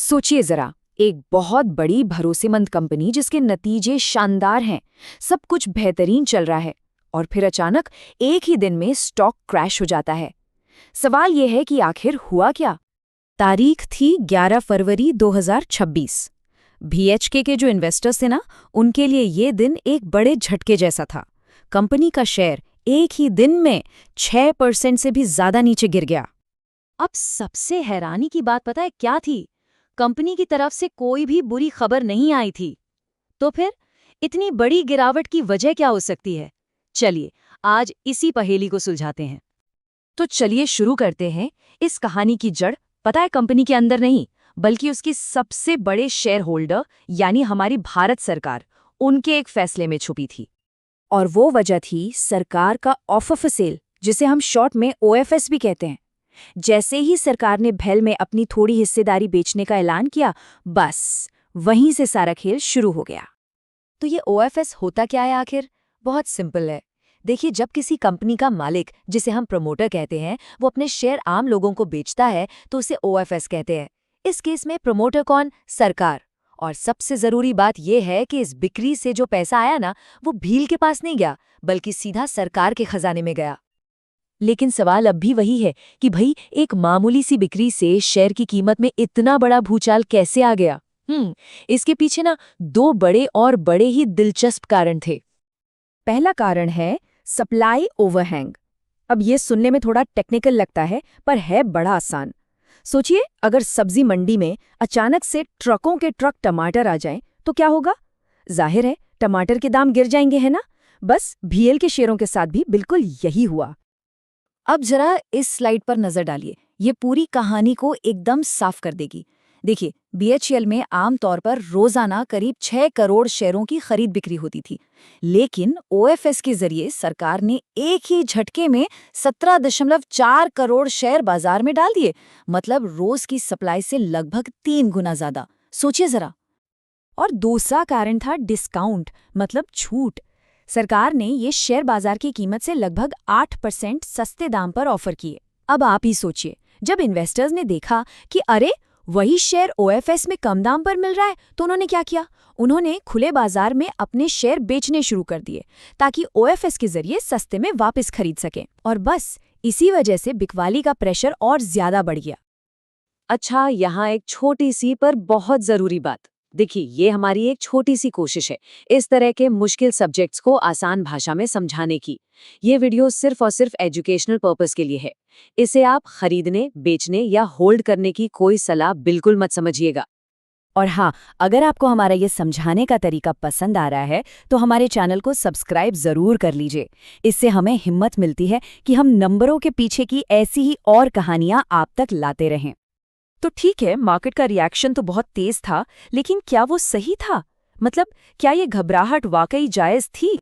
सोचिए जरा, एक बहुत बड़ी भरोसेमंद कंपनी जिसके नतीजे शानदार हैं, सब कुछ बेहतरीन चल रहा है, और फिर अचानक एक ही दिन में स्टॉक क्रैश हो जाता है। सवाल यह है कि आखिर हुआ क्या? तारीख थी 11 फरवरी 2026। बीएचके के जो इन्वेस्टर्स थे ना, उनके लिए ये दिन एक बड़े झटके जैसा था। कंपनी का शेयर एक ही दिन में 6% से भी ज्यादा नीचे गिर गया। अब सबसे हैरानी की बात पता है क्या थी? कंपनी की तरफ से कोई भी बुरी खबर नहीं आई थी। तो फिर इतनी बड़ी गिरावट की वजह क्या हो सकती है? चलिए आज इसी पहेली को सुलझाते हैं। तो चलिए शुरू करते हैं। इस कहानी की जड़ पता है कंपनी के अंदर नहीं, बल्कि उसकी सबसे बड़े शेयर होल्डर यानी हमारी भारत सरकार, उनके एक फैसले में छुपी थी। और वो वजह थी सरकार का ऑफर फॉर सेल, जिसे हम शॉर्ट में ओएफएस भी कहते हैं। जैसे ही सरकार ने भेल में अपनी थोड़ी हिस्सेदारी बेचने का ऐलान किया, बस वहीं से सारा खेल शुरू हो गया। तो ये ओएफएस होता क्या है आखिर? बहुत सिंपल है। देखिए, जब किसी कंपनी का मालिक, जिसे हम प्रमोटर कहते हैं, वो अपने शेयर आम लोगों को बेचता है तो उसे ओएफएस कहते हैं। इस केस में प्रमोटर कौन? सरकार। और सबसे जरूरी बात यह है कि इस बिक्री से जो पैसा आया ना, वो भील के पास नहीं गया, बल्कि सीधा सरकार के खजाने में गया। लेकिन सवाल अब भी वही है कि भाई, एक मामूली सी बिक्री से शेयर की कीमत में इतना बड़ा भूचाल कैसे आ गया? इसके पीछे ना दो बड़े और बड़े ही दिलचस्प कारण थे। पहला कारण है सप्लाई ओवरहैंग। अब ये सुनने में थोड़ा टेक्निकल लगता है, पर है बड़ा आसान। सोचिए, अगर सब्जी मंडी में अचानक से ट्रकों के ट्रक टमाटर आ जाएं, तो क्या होगा? जाहिर है टमाटर के दाम गिर जाएंगे, है ना? बस बीएल के शेयरों के साथ भी बिल्कुल यही हुआ। अब जरा इस स्लाइड पर नजर डालिए, ये पूरी कहानी को एकदम साफ कर देगी। देखिए, बीएचईएल में आमतौर पर रोजाना करीब 6 करोड़ शेयरों की खरीद बिक्री होती थी, लेकिन ओएफएस के जरिए सरकार ने एक ही झटके में 17.4 करोड़ शेयर बाजार में डाल दिए। मतलब रोज की सप्लाई से लगभग 3 गुना ज्यादा। सोचिए जरा। और दूसरा कारण था डिस्काउंट, मतलब छूट। सरकार ने ये शेयर बाजार की कीमत से लगभग 8% सस्ते दाम पर ऑफर किए। अब आप ही सोचिए, जब इन्वेस्टर्स ने देखा कि अरे, वही शेयर ओएफएस में कम दाम पर मिल रहा है, तो उन्होंने क्या किया? उन्होंने खुले बाजार में अपने शेयर बेचने शुरू कर दिए, ताकि ओएफएस के जरिए सस्ते में वापस खरीद सकें। और बस इसी वजह से बिकवाली का प्रेशर और ज्यादा बढ़ गया। अच्छा, यहाँ एक छोटी सी पर बहुत जरूरी बात। देखिए, ये हमारी एक छोटी सी कोशिश है इस तरह के मुश्किल सब्जेक्ट्स को आसान भाषा में समझाने की। ये वीडियो सिर्फ और सिर्फ एजुकेशनल पर्पस के लिए है। इसे आप खरीदने, बेचने या होल्ड करने की कोई सलाह बिल्कुल मत समझिएगा। और हाँ, अगर आपको हमारा ये समझाने का तरीका पसंद आ रहा है, तो हमारे चैनल को सब्सक्राइब जरूर कर लीजिए। इससे हमें हिम्मत मिलती है कि हम नंबरों के पीछे की ऐसी ही और कहानियां आप तक लाते रहें। तो ठीक है, मार्केट का रिएक्शन तो बहुत तेज था, लेकिन क्या वो सही था? मतलब, क्या ये घबराहट वाकई जायज थी?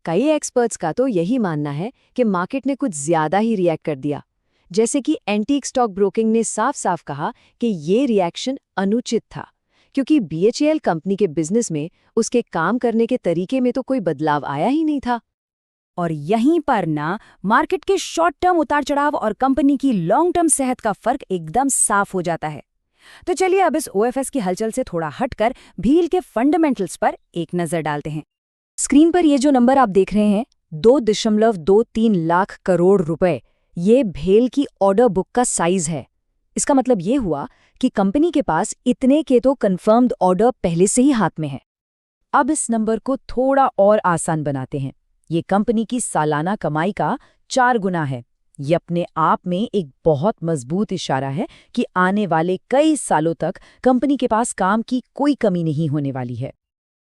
कई एक्सपर्ट्स का तो यही मानना है कि मार्केट ने कुछ ज्यादा ही रिएक्ट कर दिया। जैसे कि एंटीक स्टॉक ब्रोकिंग ने साफ साफ कहा कि ये रिएक्शन अनुचित था, क्योंकि बीएचईएल कंपनी के बिजनेस में, उसके काम करने के तरीके में तो कोई बदलाव आया ही नहीं था। और यहीं पर ना मार्केट के शॉर्ट टर्म उतार चढ़ाव और कंपनी की लॉन्ग टर्म सेहत का फर्क एकदम साफ हो जाता है। तो चलिए अब इस ओएफएस की हलचल से थोड़ा हटकर भील के फंडामेंटल्स पर एक नजर डालते हैं। स्क्रीन पर ये जो नंबर आप देख रहे हैं, 2.23 लाख करोड़ रुपए, ये भेल की ऑर्डर बुक का साइज है। इसका मतलब ये हुआ कि कंपनी के पास इतने के तो कंफर्म्ड ऑर्डर पहले से ही हाथ में है। अब इस नंबर को थोड़ा और आसान बनाते हैं। ये कंपनी की सालाना कमाई का 4 गुना है। ये अपने आप में एक बहुत मजबूत इशारा है कि आने वाले कई सालों तक कंपनी के पास काम की कोई कमी नहीं होने वाली है।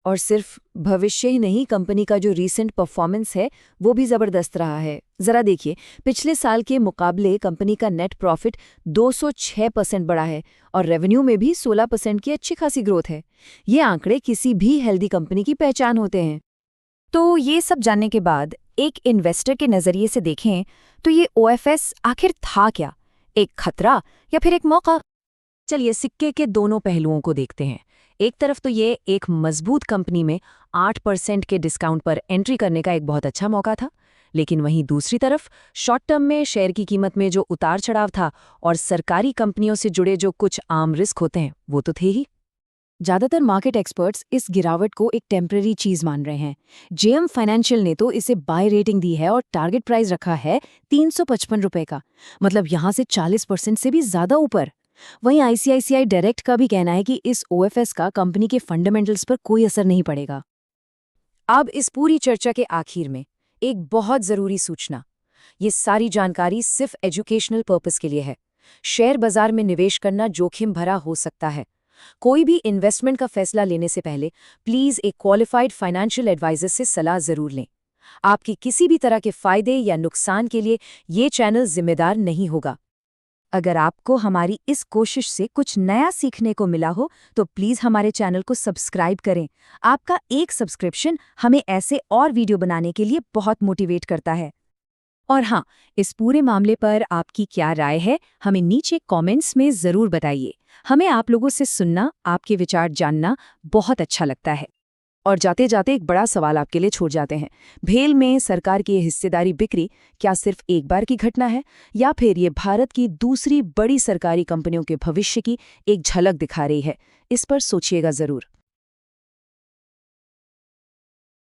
और सिर्फ भविष्य ही नहीं, कंपनी का जो रीसेंट परफॉर्मेंस है वो भी जबरदस्त रहा है। जरा देखिए, पिछले साल के मुकाबले कंपनी का नेट प्रॉफिट 206% बढ़ा है और रेवेन्यू में भी 16% की अच्छी खासी ग्रोथ है। ये आंकड़े किसी भी हेल्दी कंपनी की पहचान होते हैं। तो ये सब जानने के बाद एक इन्वेस्टर के नजरिए से देखें तो ये ओएफएस आखिर था क्या? एक खतरा या फिर एक मौका? चलिए सिक्के के दोनों पहलुओं को देखते हैं। एक तरफ तो ये एक मजबूत कंपनी में 8% के डिस्काउंट पर एंट्री करने का एक बहुत अच्छा मौका था, लेकिन वहीं दूसरी तरफ शॉर्ट टर्म में शेयर की कीमत में जो उतार चढ़ाव था और सरकारी कंपनियों से जुड़े जो कुछ आम रिस्क होते हैं वो तो थे ही। ज्यादातर मार्केट एक्सपर्ट्स इस गिरावट को एक टेम्पररी चीज मान रहे हैं। जेएम फाइनेंशियल ने तो इसे बाय रेटिंग दी है और टारगेट प्राइस रखा है 355 रुपए का, मतलब यहां से 40% से भी ज्यादा ऊपर। वहीं आईसीआईसीआई डायरेक्ट का भी कहना है कि इस ओएफएस का कंपनी के फंडामेंटल्स पर कोई असर नहीं पड़ेगा। अब इस पूरी चर्चा के आखिर में एक बहुत जरूरी सूचना। ये सारी जानकारी सिर्फ एजुकेशनल पर्पस के लिए है। शेयर बाजार में निवेश करना जोखिम भरा हो सकता है। कोई भी इन्वेस्टमेंट का फैसला लेने से पहले प्लीज एक क्वालिफाइड फाइनेंशियल एडवाइजर से सलाह जरूर लें। आपकी किसी भी तरह के फायदे या नुकसान के लिए ये चैनल जिम्मेदार नहीं होगा। अगर आपको हमारी इस कोशिश से कुछ नया सीखने को मिला हो तो प्लीज़ हमारे चैनल को सब्सक्राइब करें। आपका एक सब्सक्रिप्शन हमें ऐसे और वीडियो बनाने के लिए बहुत मोटिवेट करता है। और हाँ, इस पूरे मामले पर आपकी क्या राय है, हमें नीचे कमेंट्स में ज़रूर बताइए। हमें आप लोगों से सुनना, आपके विचार जानना बहुत अच्छा लगता है। और जाते जाते एक बड़ा सवाल आपके लिए छोड़ जाते हैं। भेल में सरकार की ये हिस्सेदारी बिक्री क्या सिर्फ एक बार की घटना है, या फिर ये भारत की दूसरी बड़ी सरकारी कंपनियों के भविष्य की एक झलक दिखा रही है? इस पर सोचिएगा ज़रूर।